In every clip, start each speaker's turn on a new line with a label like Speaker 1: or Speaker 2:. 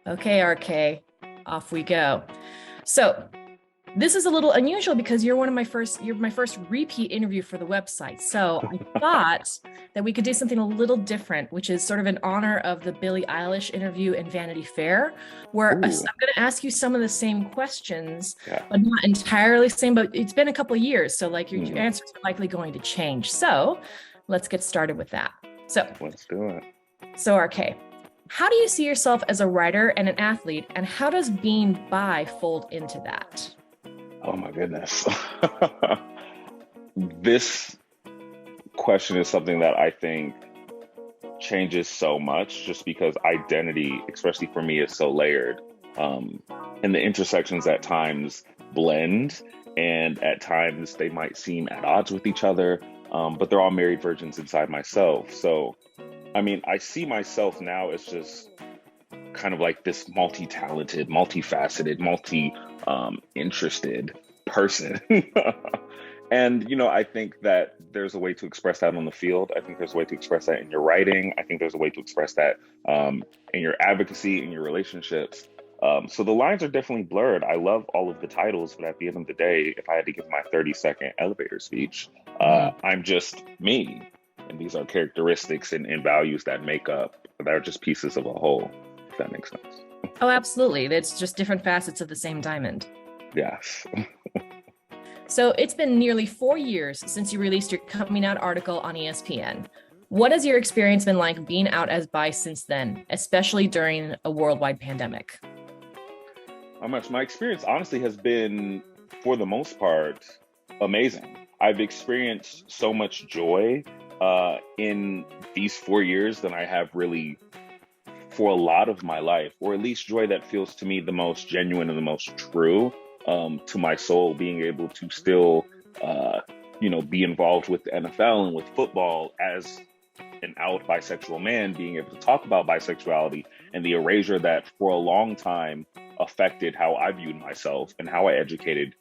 Speaker 1: Okay, RK, off we go. So this is a little unusual because you're my first repeat interview for the website. So I thought that we could do something a little different, which is sort of in honor of the Billie Eilish interview in Vanity Fair, where I'm going to ask you some of the same questions, but not entirely the same, but it's been a couple of years. So like your answers are likely going to change. So let's get started with that. So
Speaker 2: let's do it.
Speaker 1: So RK, how do you see yourself as a writer and an athlete, and how does being bi fold into that?
Speaker 2: Oh my goodness. This question is something that I think changes so much just because identity, especially for me, is so layered. And the intersections at times blend, and at times they might seem at odds with each other, but they're all married versions inside myself. So, I mean, I see myself now as just kind of like this multi-talented, multifaceted, interested person. And, I think that there's a way to express that on the field. I think there's a way to express that in your writing. I think there's a way to express that in your advocacy, in your relationships. So the lines are definitely blurred. I love all of the titles, but at the end of the day, if I had to give my 30-second elevator speech, I'm just me. And these are characteristics and values that are just pieces of a whole, if that makes sense.
Speaker 1: Oh, absolutely. It's just different facets of the same diamond.
Speaker 2: Yes.
Speaker 1: So it's been nearly 4 years since you released your coming out article on ESPN. What has your experience been like being out as bi since then, especially during a worldwide pandemic?
Speaker 2: My experience honestly has been, for the most part, amazing. I've experienced so much joy in these 4 years than I have really for a lot of my life, or at least joy that feels to me the most genuine and the most true to my soul, being able to still, be involved with the NFL and with football as an out bisexual man, being able to talk about bisexuality and the erasure that for a long time affected how I viewed myself and how I educated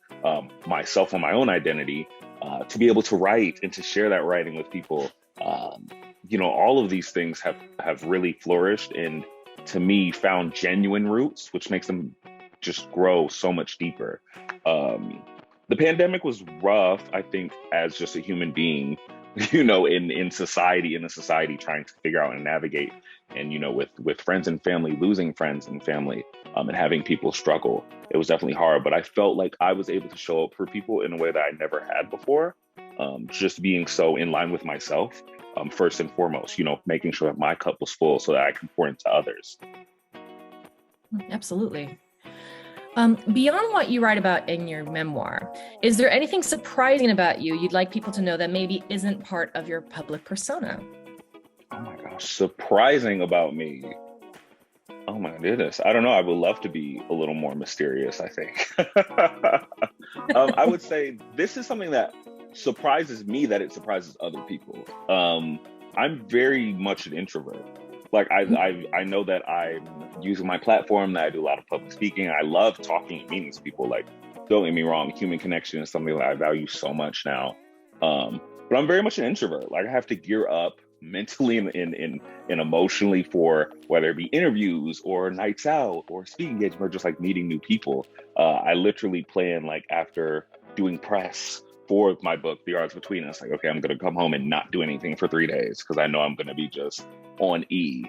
Speaker 2: myself on my own identity, to be able to write and to share that writing with people. All of these things have really flourished and, to me, found genuine roots, which makes them just grow so much deeper. The pandemic was rough, I think, as just a human being, in society, in a society trying to figure out and navigate, and, with friends and family, losing friends and family, and having people struggle. It was definitely hard, but I felt like I was able to show up for people in a way that I never had before, just being so in line with myself, first and foremost, making sure that my cup was full so that I can pour into others.
Speaker 1: Absolutely. Beyond what you write about in your memoir, is there anything surprising about you you'd like people to know that maybe isn't part of your public persona?
Speaker 2: Oh my gosh, surprising about me. Oh my goodness. I don't know. I would love to be a little more mysterious, I think. I would say this is something that surprises me, that it surprises other people. I'm very much an introvert. Like I know that I'm using my platform, that I do a lot of public speaking. I love talking and meeting people. Like, don't get me wrong, human connection is something that I value so much now. But I'm very much an introvert. Like, I have to gear up mentally and emotionally for whether it be interviews or nights out or speaking engagement or just like meeting new people. I literally plan, like, after doing press for my book, The Yards Between Us, like, okay, I'm going to come home and not do anything for 3 days because I know I'm going to be just on E.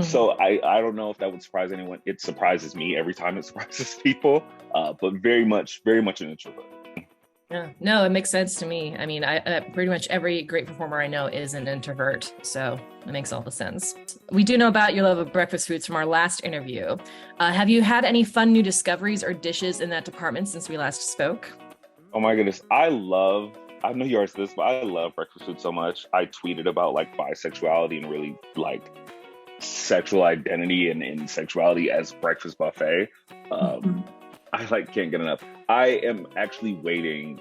Speaker 2: So I don't know if that would surprise anyone. It surprises me every time it surprises people, but very much an introvert.
Speaker 1: Yeah, no, it makes sense to me. I mean, I pretty much every great performer I know is an introvert, so it makes all the sense. We do know about your love of breakfast foods from our last interview. Have you had any fun new discoveries or dishes in that department since we last spoke?
Speaker 2: Oh my goodness. I know you are this, but I love breakfast food so much. I tweeted about like bisexuality and really like sexual identity and sexuality as breakfast buffet. I can't get enough. I am actually waiting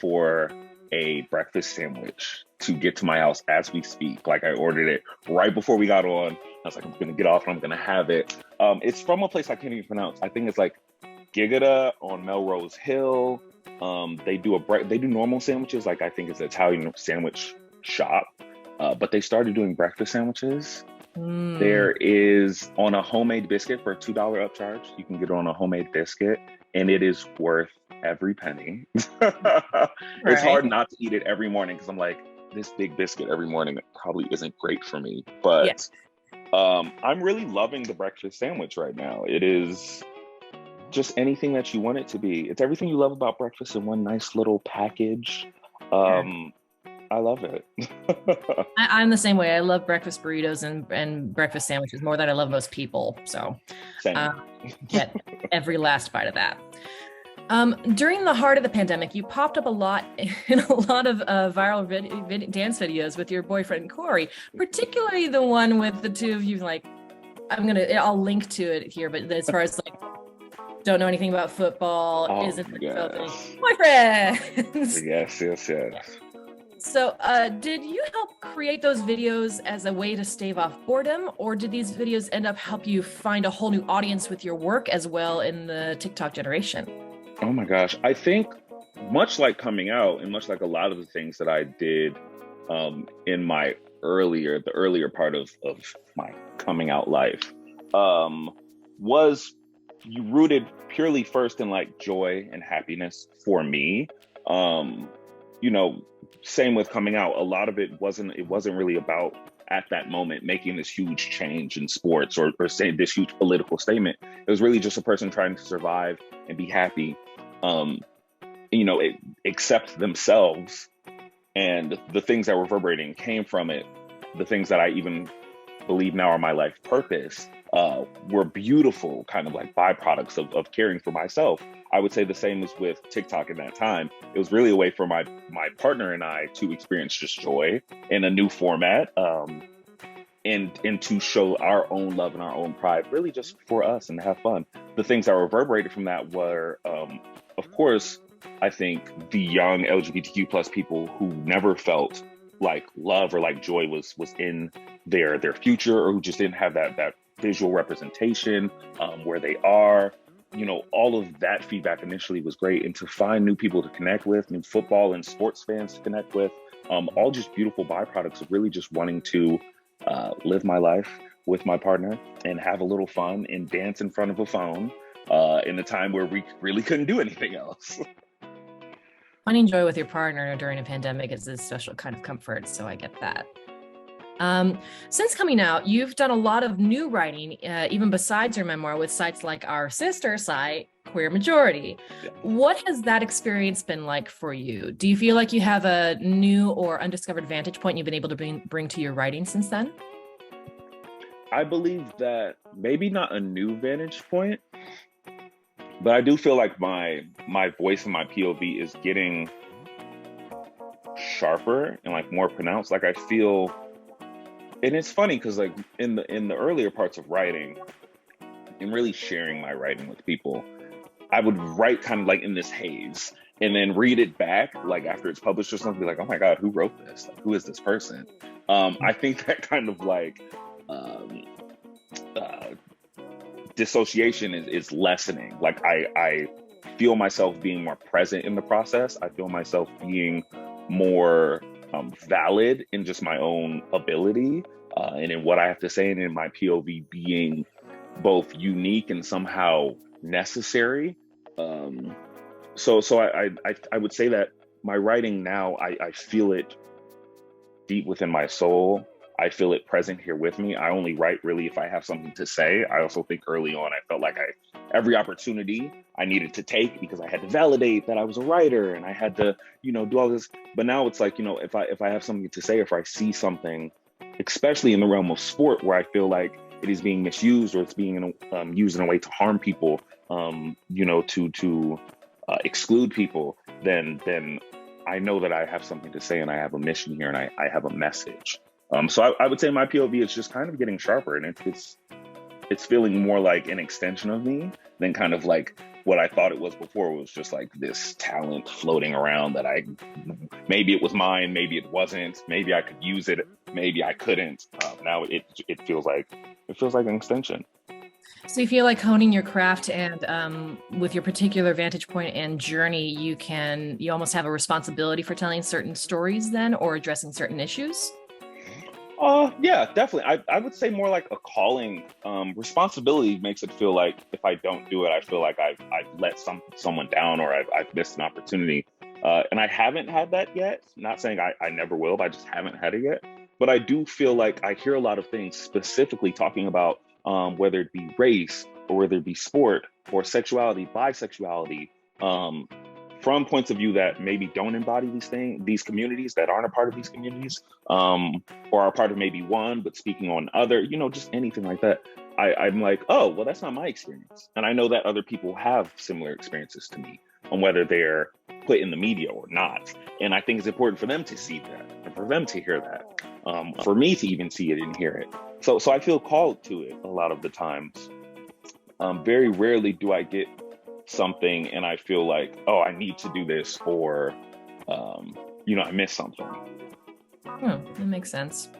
Speaker 2: for a breakfast sandwich to get to my house as we speak. Like, I ordered it right before we got on. I was like, I'm going to get off and I'm going to have it. It's from a place I can't even pronounce. I think it's like Gigata on Melrose Hill. They do normal sandwiches. Like, I think it's an Italian sandwich shop, but they started doing breakfast sandwiches. There is on a homemade biscuit for a $2 upcharge. You can get it on a homemade biscuit, and it is worth every penny. It's
Speaker 1: Right.
Speaker 2: hard not to eat it every morning because I'm like, this big biscuit every morning probably isn't great for me.
Speaker 1: Yeah.
Speaker 2: But I'm really loving the breakfast sandwich right now. It is just anything that you want it to be. It's everything you love about breakfast in one nice little package.
Speaker 1: Sure.
Speaker 2: I love it.
Speaker 1: I'm the same way. I love breakfast burritos and breakfast sandwiches more than I love most people. So
Speaker 2: Same.
Speaker 1: get every last bite of that. During the heart of the pandemic, you popped up a lot in a lot of viral dance videos with your boyfriend, Corey, particularly the one with the two of you. Like, I'll link to it here, but as far as like, don't know anything about football,
Speaker 2: Oh,
Speaker 1: isn't
Speaker 2: yes.
Speaker 1: boyfriends.
Speaker 2: Yes.
Speaker 1: So, did you help create those videos as a way to stave off boredom, or did these videos end up help you find a whole new audience with your work as well in the TikTok generation?
Speaker 2: Oh my gosh. I think much like coming out and much like a lot of the things that I did in the earlier part of my coming out life, was you rooted purely first in like joy and happiness for me. You know, same with coming out. A lot of it wasn't really about at that moment making this huge change in sports or saying this huge political statement. It was really just a person trying to survive and be happy, accept themselves, and the things that were reverberating came from it. The things that I even believe now are my life purpose were beautiful kind of like byproducts of caring for myself. I would say the same was with TikTok in that time. It was really a way for my partner and I to experience just joy in a new format, and to show our own love and our own pride, really just for us and to have fun. The things that reverberated from that were, of course, I think the young LGBTQ plus people who never felt like love or like joy was in their future, or who just didn't have that visual representation where they are. All of that feedback initially was great, and to find new people to connect with, new football and sports fans to connect with, all just beautiful byproducts of really just wanting to live my life with my partner and have a little fun and dance in front of a phone in a time where we really couldn't do anything else.
Speaker 1: Finding joy with your partner during a pandemic is a special kind of comfort, so I get that. Since coming out, you've done a lot of new writing, even besides your memoir, with sites like our sister site, Queer Majority.
Speaker 2: Yeah.
Speaker 1: What has that experience been like for you? Do you feel like you have a new or undiscovered vantage point you've been able to bring to your writing since then?
Speaker 2: I believe that maybe not a new vantage point, but I do feel like my voice and my POV is getting sharper and like more pronounced. Like I feel, and it's funny because like in the earlier parts of writing and really sharing my writing with people, I would write kind of like in this haze and then read it back like after it's published or something, be like, oh my God, who wrote this? Like, who is this person? I think that kind of like dissociation is lessening. Like I feel myself being more present in the process. I feel myself being more valid in just my own ability and in what I have to say, and in my POV being both unique and somehow necessary. So I would say that my writing now, I feel it deep within my soul. I feel it present here with me. I only write really if I have something to say. I also think early on, I felt like every opportunity I needed to take because I had to validate that I was a writer and I had to, do all this. But now it's like, if I have something to say, if I see something, especially in the realm of sport where I feel like it is being misused or it's being used in a way to harm people, to exclude people, then I know that I have something to say and I have a mission here and I have a message. So I would say my POV is just kind of getting sharper, and it's feeling more like an extension of me than kind of like what I thought it was before. It was just like this talent floating around that maybe it was mine, maybe it wasn't, maybe I could use it, maybe I couldn't. Now it feels like an extension.
Speaker 1: So you feel like honing your craft and with your particular vantage point and journey, you almost have a responsibility for telling certain stories then, or addressing certain issues?
Speaker 2: Yeah, definitely. I would say more like a calling. Responsibility makes it feel like if I don't do it, I feel like I've let someone down, or I've missed an opportunity. And I haven't had that yet. Not saying I never will, but I just haven't had it yet. But I do feel like I hear a lot of things specifically talking about whether it be race, or whether it be sport, or sexuality, bisexuality, um, from points of view that maybe don't embody these things, these communities, that aren't a part of these communities, or are part of maybe one, but speaking on other, just anything like that. I'm like, oh, well, that's not my experience. And I know that other people have similar experiences to me, on whether they're put in the media or not. And I think it's important for them to see that, and for them to hear that, for me to even see it and hear it. So I feel called to it a lot of the times. Very rarely do I get something and I feel like, oh, I need to do this, or, I missed something.
Speaker 1: Oh, that makes sense.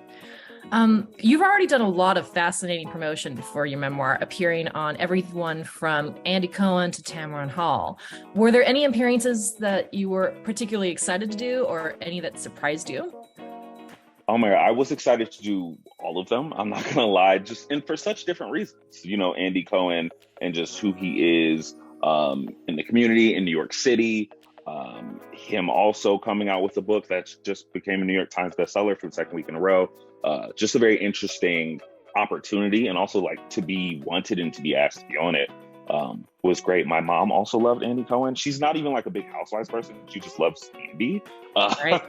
Speaker 1: You've already done a lot of fascinating promotion for your memoir, appearing on everyone from Andy Cohen to Tamron Hall. Were there any appearances that you were particularly excited to do, or any that surprised you?
Speaker 2: Oh my God, I was excited to do all of them. I'm not gonna lie, just and for such different reasons. Andy Cohen and just who he is in the community in New York City. Him also coming out with a book that just became a New York Times bestseller for the second week in a row. Just a very interesting opportunity, and also like to be wanted and to be asked to be on it was great. My mom also loved Andy Cohen. She's not even like a big Housewives person. She just loves Andy.
Speaker 1: Right.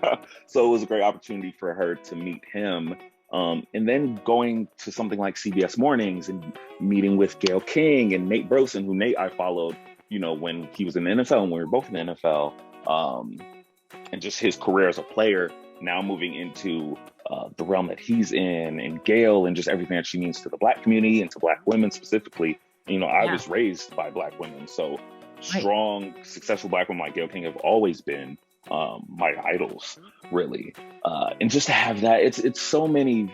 Speaker 2: So it was a great opportunity for her to meet him. And then going to something like CBS Mornings and meeting with Gayle King and Nate Brosen, who Nate I followed, when he was in the NFL and we were both in the NFL. And just his career as a player, now moving into the realm that he's in, and Gayle and just everything that she means to the Black community and to Black women specifically. I was raised by Black women, so strong, successful Black women like Gayle King have always been my idols, really. And just to have that, it's so many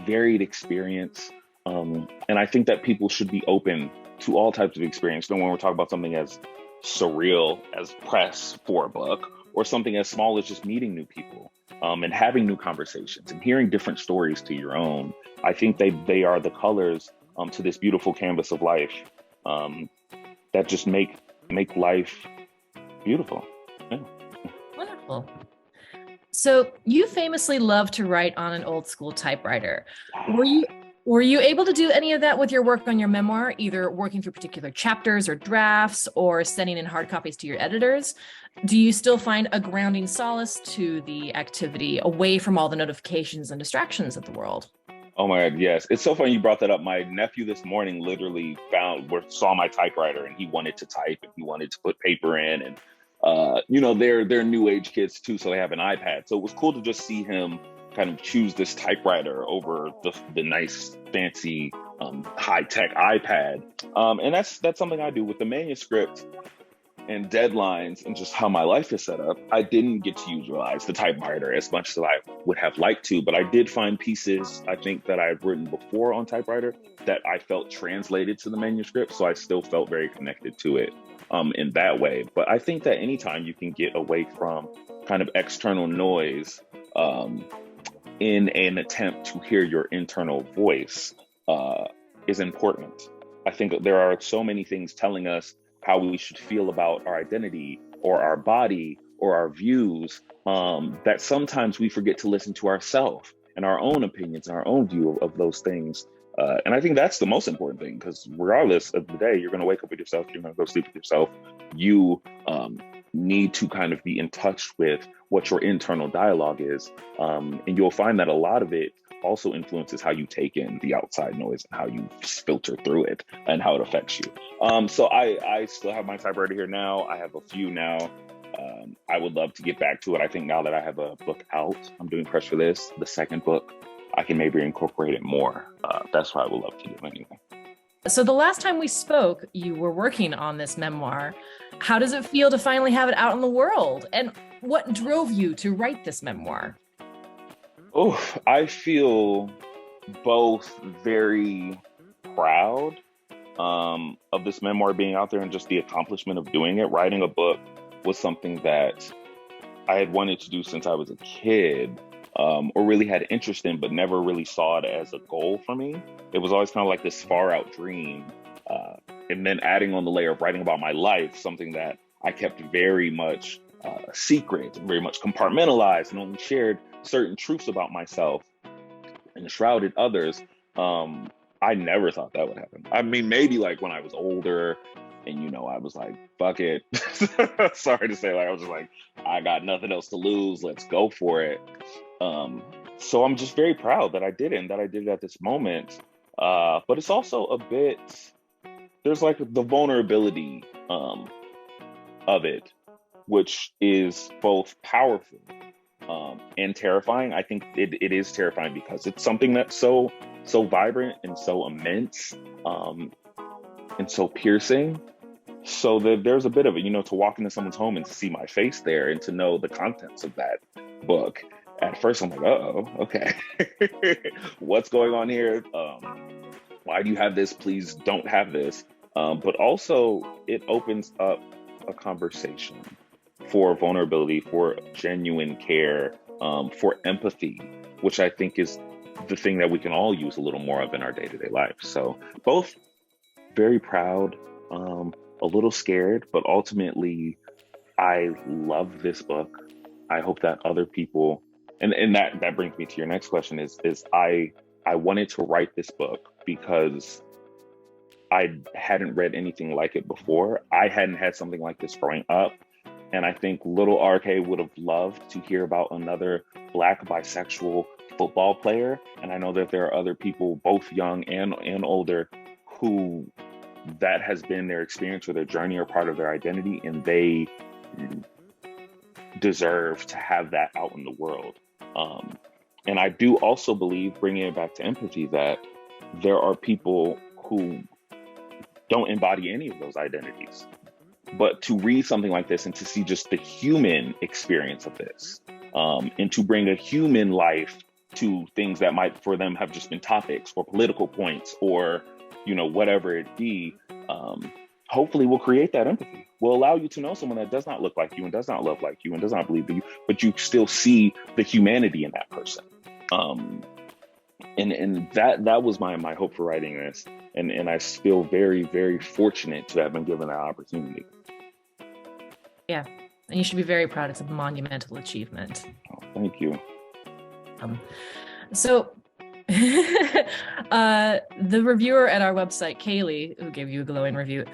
Speaker 2: varied experience. And I think that people should be open to all types of experience. When we're talking about something as surreal as press for a book, or something as small as just meeting new people, and having new conversations and hearing different stories to your own. I think they are the colors to this beautiful canvas of life, that just make life beautiful. Yeah.
Speaker 1: Wonderful. So you famously love to write on an old school typewriter. Were you able to do any of that with your work on your memoir, either working through particular chapters or drafts, or sending in hard copies to your editors? Do you still find a grounding solace to the activity away from all the notifications and distractions of the world?
Speaker 2: Oh my God, yes. It's so funny you brought that up. My nephew this morning literally saw my typewriter, and he wanted to type and he wanted to put paper in, and they're new age kids too, so they have an iPad. So it was cool to just see him kind of choose this typewriter over the nice, fancy, high-tech iPad. And that's something I do with the manuscript and deadlines, and just how my life is set up. I didn't get to utilize the typewriter as much as I would have liked to, but I did find pieces, I think, that I had written before on typewriter that I felt translated to the manuscript. So I still felt very connected to it in that way. But I think that anytime you can get away from kind of external noise, in an attempt to hear your internal voice, is important. I think there are so many things telling us how we should feel about our identity or our body or our views, that sometimes we forget to listen to ourselves and our own opinions and our own view of those things. And I think that's the most important thing, because regardless of the day, you're going to wake up with yourself, you're going to go sleep with yourself. You need to kind of be in touch with what your internal dialogue is. And you'll find that a lot of it also influences how you take in the outside noise and how you filter through it and how it affects you. So I still have my typewriter here now. I have a few now. I would love to get back to it. I think now that I have a book out, I'm doing press for this, the second book, I can maybe incorporate it more. That's what I would love to do anyway.
Speaker 1: So the last time we spoke, you were working on this memoir. How does it feel to finally have it out in the world? And what drove you to write this memoir?
Speaker 2: Oh, I feel both very proud of this memoir being out there, and just the accomplishment of doing it. Writing a book was something that I had wanted to do since I was a kid. or really had interest in, but never really saw it as a goal for me. It was always kind of like this far out dream. And then adding on the layer of writing about my life, something that I kept very much secret and very much compartmentalized and only shared certain truths about myself and shrouded others. I never thought that would happen. I mean, maybe like when I was older and, I was like, fuck it. Sorry to say, like, I was just like, I got nothing else to lose. Let's go for it. So I'm just very proud that I did it and that I did it at this moment. But it's also a bit, there's like the vulnerability of it, which is both powerful and terrifying. I think it is terrifying because it's something that's so vibrant and so immense and so piercing. So there's a bit of it, to walk into someone's home and to see my face there and to know the contents of that book. At first, I'm like, uh-oh, okay. What's going on here? Why do you have this? Please don't have this. But also, it opens up a conversation for vulnerability, for genuine care, for empathy, which I think is the thing that we can all use a little more of in our day-to-day life. So both very proud, a little scared, but ultimately I love this book. I hope that other people, and that brings me to your next question is I wanted to write this book because I hadn't read anything like it before. I hadn't had something like this growing up. And I think little RK would have loved to hear about another Black bisexual football player. And I know that there are other people, both young and older, who that has been their experience or their journey or part of their identity, and they deserve to have that out in the world. And I do also believe, bringing it back to empathy, that there are people who don't embody any of those identities. But to read something like this and to see just the human experience of this, and to bring a human life to things that might for them have just been topics or political points or, whatever it be, hopefully will create that empathy, will allow you to know someone that does not look like you and does not love like you and does not believe in you, but you still see the humanity in that person. And that was my hope for writing this. And I feel very, very fortunate to have been given that opportunity.
Speaker 1: Yeah. And you should be very proud. It's a monumental achievement.
Speaker 2: Oh, thank you.
Speaker 1: So the reviewer at our website, Kaylee, who gave you a glowing review,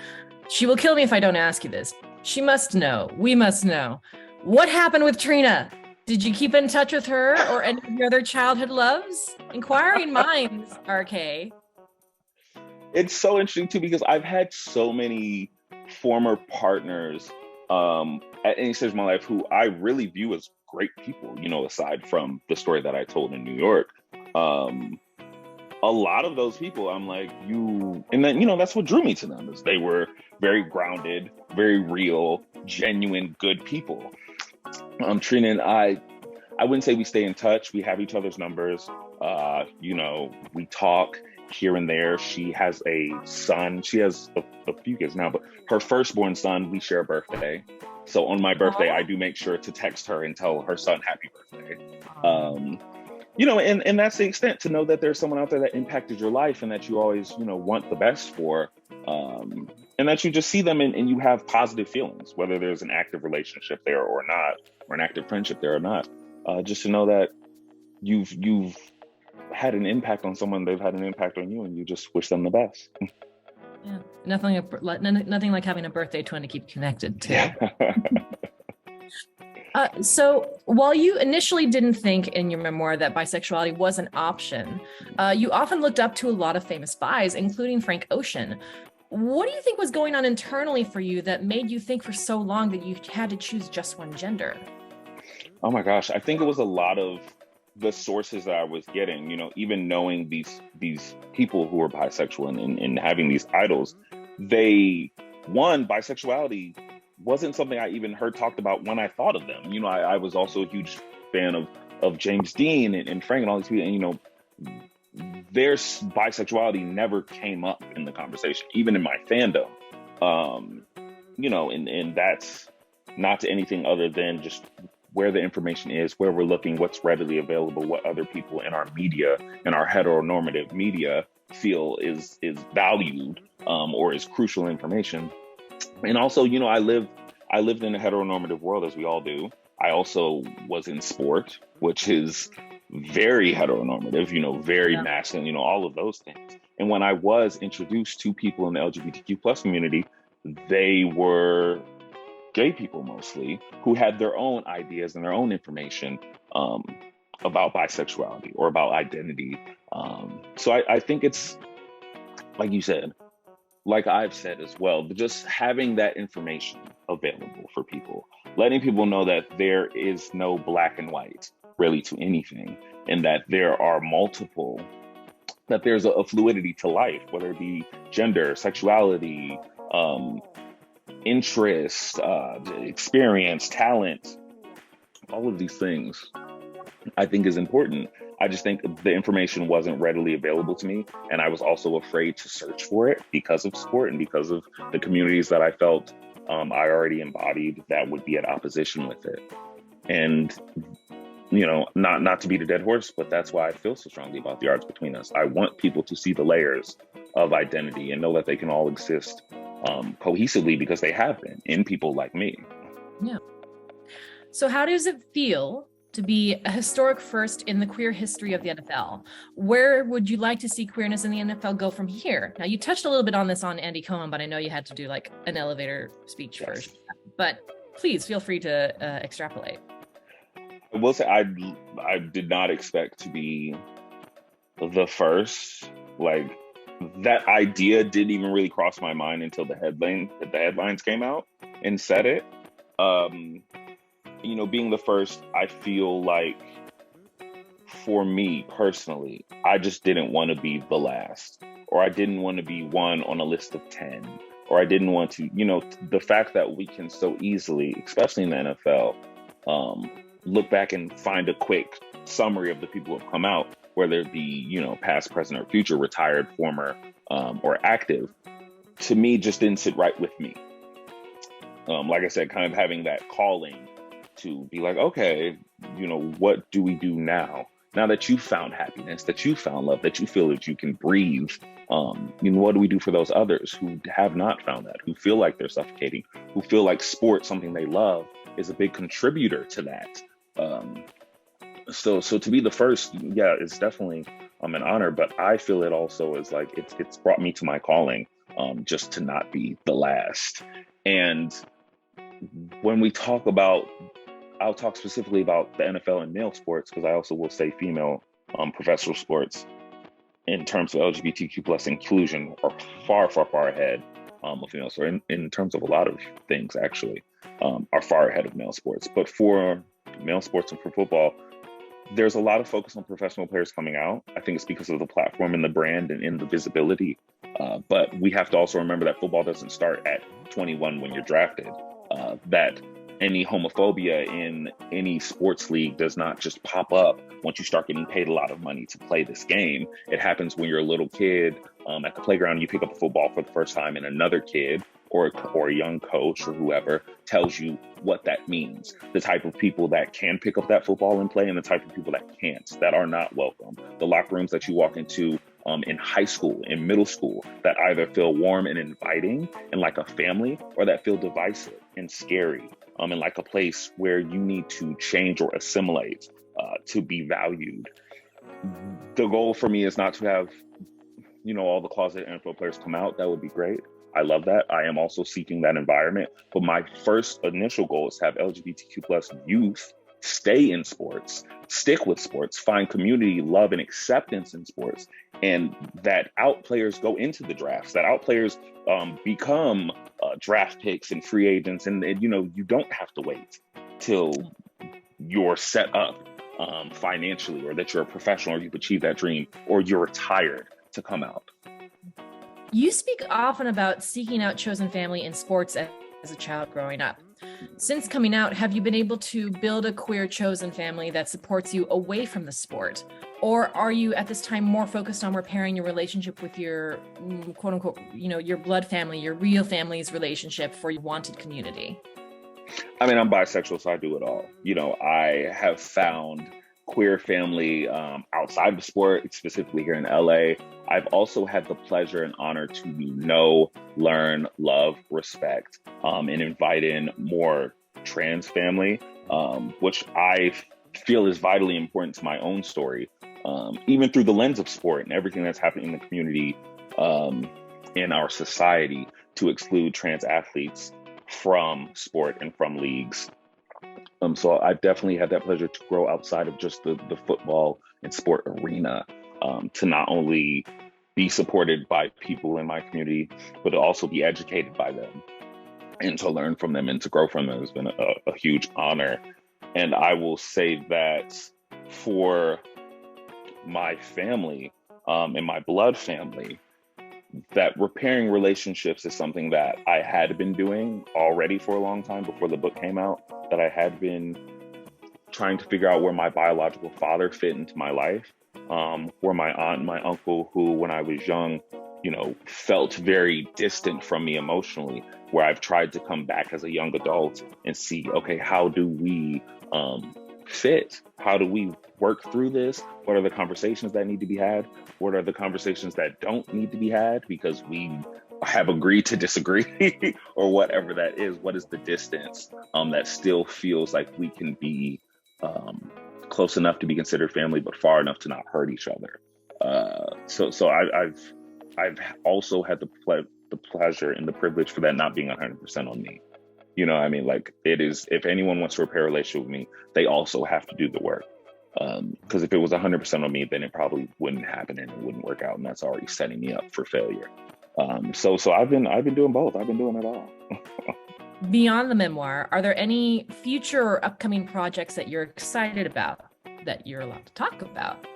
Speaker 1: she will kill me if I don't ask you this. We must know. What happened with Trina? Did you keep in touch with her or any of your other childhood loves? Inquiring minds, RK.
Speaker 2: It's so interesting too, because I've had so many former partners at any stage of my life who I really view as great people, aside from the story that I told in New York. A lot of those people, I'm like, and then, that's what drew me to them, is they were very grounded, very real, genuine, good people. Trina and I wouldn't say we stay in touch. We have each other's numbers. We talk here and there. She has a son. She has a few kids now, but her firstborn son, we share a birthday. So on my birthday, I do make sure to text her and tell her son happy birthday. And that's the extent, to know that there's someone out there that impacted your life and that you always, want the best for. And that you just see them and you have positive feelings, whether there's an active relationship there or not, or an active friendship there or not. Just to know that you've had an impact on someone, they've had an impact on you, and you just wish them the best.
Speaker 1: Yeah, nothing like having a birthday twin to keep connected to.
Speaker 2: Yeah.
Speaker 1: So while you initially didn't think in your memoir that bisexuality was an option, you often looked up to a lot of famous bis, including Frank Ocean. What do you think was going on internally for you that made you think for so long that you had to choose just one gender?
Speaker 2: Oh my gosh, I think it was a lot of the sources that I was getting, even knowing these people who were bisexual and having these idols, bisexuality wasn't something I even heard talked about when I thought of them. I was also a huge fan of James Dean and Frank and all these people, and their bisexuality never came up in the conversation, even in my fandom. And that's not to anything other than just where the information is, where we're looking, what's readily available, what other people in our media and our heteronormative media feel is valued, or is crucial information. And also, I lived in a heteronormative world, as we all do. I also was in sport, which is very heteronormative, very
Speaker 1: Yeah.
Speaker 2: masculine, all of those things. And when I was introduced to people in the LGBTQ plus community, they were gay people mostly who had their own ideas and their own information, about bisexuality or about identity. So I think it's, like you said, like I've said as well, but just having that information available for people, letting people know that there is no black and white really to anything, and that there are multiple, that there's a fluidity to life, whether it be gender, sexuality, interest, experience, talent, all of these things I think is important. I just think the information wasn't readily available to me. And I was also afraid to search for it because of sport and because of the communities that I felt I already embodied that would be at opposition with it. And, not to beat a dead horse, but that's why I feel so strongly about the arts between us. I want people to see the layers of identity and know that they can all exist cohesively, because they have been in people like me.
Speaker 1: Yeah. So how does it feel to be a historic first in the queer history of the NFL? Where would you like to see queerness in the NFL go from here? Now, you touched a little bit on this on Andy Cohen, but I know you had to do like an elevator speech first. But please feel free to extrapolate.
Speaker 2: I will say I did not expect to be the first. Like, that idea didn't even really cross my mind until the headlines came out and said it. Being the first, I feel like, for me personally, I just didn't want to be the last, or I didn't want to be one on a list of 10, or I didn't want to, the fact that we can so easily, especially in the NFL, look back and find a quick summary of the people who have come out, whether it be, past, present, or future, retired, former, or active, to me just didn't sit right with me. Like I said, kind of having that calling to be like, okay, what do we do now? Now that you found happiness, that you found love, that you feel that you can breathe, what do we do for those others who have not found that, who feel like they're suffocating, who feel like sport, something they love, is a big contributor to that. So to be the first, yeah, it's definitely an honor, but I feel it also is like it's brought me to my calling, just to not be the last. And when we talk about, I'll talk specifically about the NFL and male sports, because I also will say female professional sports in terms of LGBTQ plus inclusion are far, far, far ahead of female sports. In terms of a lot of things, actually, are far ahead of male sports. But for male sports and for football, there's a lot of focus on professional players coming out. I think it's because of the platform and the brand and in the visibility. But we have to also remember that football doesn't start at 21 when you're drafted. That any homophobia in any sports league does not just pop up once you start getting paid a lot of money to play this game. It happens when you're a little kid at the playground, and you pick up a football for the first time, and another kid or a young coach or whoever tells you what that means. The type of people that can pick up that football and play, and the type of people that can't, that are not welcome. The locker rooms that you walk into in high school, in middle school, that either feel warm and inviting and like a family, or that feel divisive and scary, and like a place where you need to change or assimilate to be valued. The goal for me is not to have, all the closet NFL players come out. That would be great. I love that. I am also seeking that environment. But my first initial goal is to have LGBTQ plus youth stay in sports, stick with sports, find community, love, and acceptance in sports, and that out players go into the drafts, that out players become draft picks and free agents, and you don't have to wait till you're set up financially, or that you're a professional, or you've achieved that dream, or you're retired to come out.
Speaker 1: You speak often about seeking out chosen family in sports as a child growing up. Since coming out, have you been able to build a queer chosen family that supports you away from the sport? Or are you at this time more focused on repairing your relationship with your quote unquote, your blood family, your real family's relationship for your wanted community?
Speaker 2: I mean, I'm bisexual, so I do it all. You know, I have found queer family outside of sport, specifically here in LA. I've also had the pleasure and honor to know, learn, love, respect, and invite in more trans family, which I feel is vitally important to my own story, even through the lens of sport and everything that's happening in the community, in our society, to exclude trans athletes from sport and from leagues. So I definitely had that pleasure to grow outside of just the football and sport arena, to not only be supported by people in my community, but to also be educated by them and to learn from them and to grow from them has been a huge honor. And I will say that for my family, and my blood family, that repairing relationships is something that I had been doing already for a long time before the book came out, that I had been trying to figure out where my biological father fit into my life, where my aunt and my uncle, who when I was young, you know, felt very distant from me emotionally, where I've tried to come back as a young adult and see, okay, how do we fit? How do we work through this? What are the conversations that need to be had? What are the conversations that don't need to be had because we have agreed to disagree or whatever that is? What is the distance that still feels like we can be close enough to be considered family, but far enough to not hurt each other? So I've also had the pleasure and the privilege for that not being 100% on me. You know, I mean, like, it is, if anyone wants to repair a relationship with me, they also have to do the work. Because if it was 100% on me, then it probably wouldn't happen and it wouldn't work out, and that's already setting me up for failure. So I've been doing both. I've been doing it all.
Speaker 1: Beyond the memoir, are there any future or upcoming projects that you're excited about that you're allowed to talk about?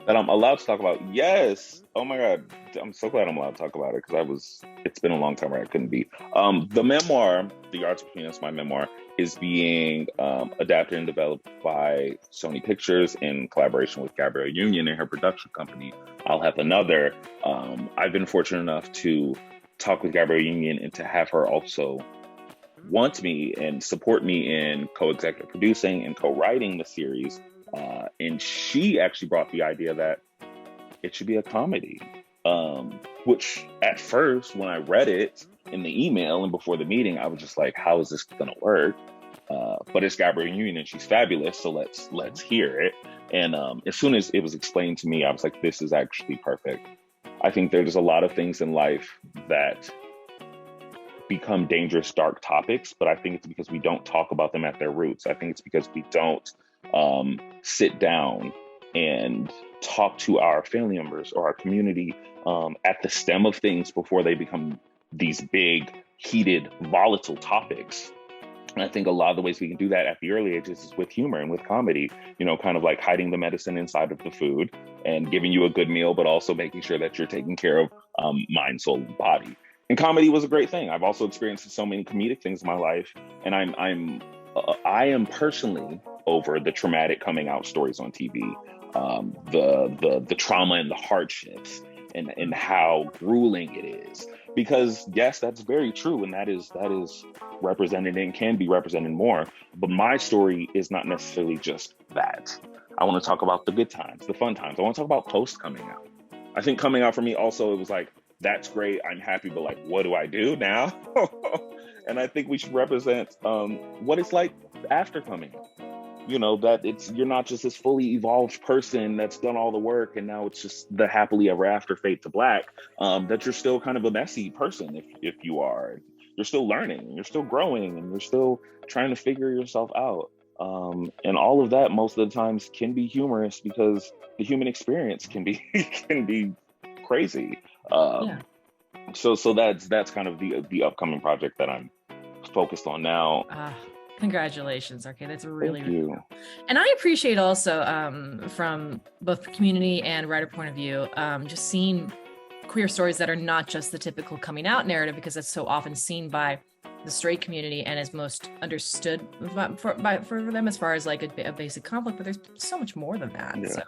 Speaker 2: That I'm allowed to talk about? Yes. Oh my God. I'm so glad I'm allowed to talk about it, because it's been a long time where I couldn't be. The memoir, The Arts Between Us, my memoir, is being adapted and developed by Sony Pictures in collaboration with Gabrielle Union and her production company, I'll Have Another. I've been fortunate enough to talk with Gabrielle Union and to have her also want me and support me in co-executive producing and co-writing the series. And she actually brought the idea that it should be a comedy, which at first, when I read it in the email and before the meeting, I was just like, how is this going to work? But it's Gabrielle Union and she's fabulous, so let's hear it. And as soon as it was explained to me, I was like, this is actually perfect. I think there's a lot of things in life that become dangerous, dark topics, but I think it's because we don't talk about them at their roots. I think it's because we don't sit down and talk to our family members or our community at the stem of things before they become these big, heated, volatile topics. And I think a lot of the ways we can do that at the early ages is with humor and with comedy, you know, kind of like hiding the medicine inside of the food and giving you a good meal, but also making sure that you're taking care of mind, soul, and body. And comedy was a great thing. I've also experienced so many comedic things in my life, and I am personally over the traumatic coming out stories on TV, the trauma and the hardships, and how grueling it is. Because yes, that's very true, and that is represented and can be represented more. But my story is not necessarily just that. I want to talk about the good times, the fun times. I want to talk about post coming out. I think coming out for me also, it was like, that's great, I'm happy, but like, what do I do now? And I think we should represent what it's like after coming out. You know, that you're not just this fully evolved person that's done all the work and now it's just the happily ever after fade to black, that you're still kind of a messy person if you are. You're still learning, and you're still growing, and you're still trying to figure yourself out. And all of that most of the times can be humorous because the human experience can be can be crazy.
Speaker 1: Yeah.
Speaker 2: So that's kind of the upcoming project that I'm focused on now.
Speaker 1: Congratulations. Okay, that's really,
Speaker 2: Thank
Speaker 1: really
Speaker 2: you.
Speaker 1: cool. And I appreciate also from both the community and writer point of view, just seeing queer stories that are not just the typical coming out narrative, because it's so often seen by the straight community and is most understood for them as far as like a basic conflict, but there's so much more than that.
Speaker 2: Yeah.
Speaker 1: So,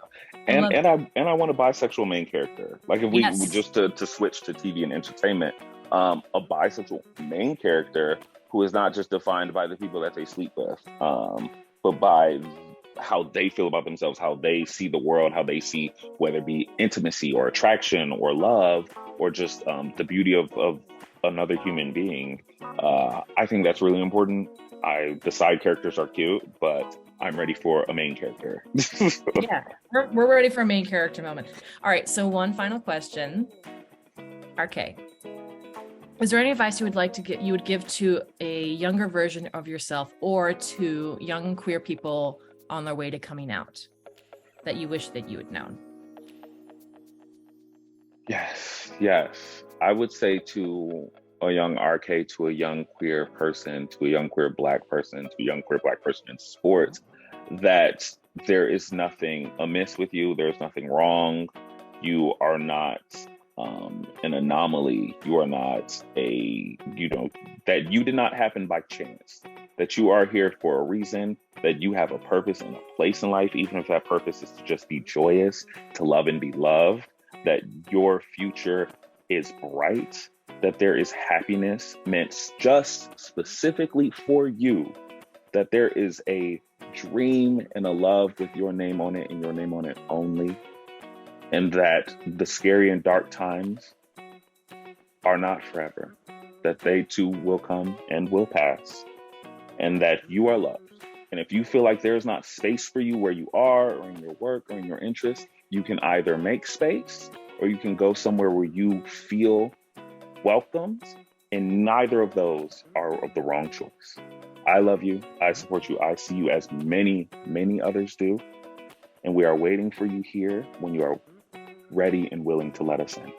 Speaker 2: I want a bisexual main character. Like if we just to switch to TV and entertainment, a bisexual main character who is not just defined by the people that they sleep with, but by how they feel about themselves, how they see the world, how they see whether it be intimacy or attraction or love or just the beauty of another human being. I think that's really important. The side characters are cute, but I'm ready for a main character.
Speaker 1: Yeah, we're ready for a main character moment. All right, so one final question. RK, is there any advice you would give to a younger version of yourself or to young queer people on their way to coming out that you wish that you had known?
Speaker 2: Yes. I would say to a young RK, to a young queer person, to a young queer Black person, to a young queer Black person in sports, that there is nothing amiss with you. There's nothing wrong. You are not an anomaly. You are not that you did not happen by chance, that you are here for a reason, that you have a purpose and a place in life, even if that purpose is to just be joyous, to love and be loved, that your future is bright, that there is happiness meant just specifically for you, that there is a dream and a love with your name on it and your name on it only, and that the scary and dark times are not forever, that they too will come and will pass, and that you are loved. And if you feel like there's not space for you where you are or in your work or in your interests, you can either make space or you can go somewhere where you feel welcomed, and neither of those are the wrong choice. I love you. I support you. I see you as many, many others do. And we are waiting for you here when you are ready and willing to let us in.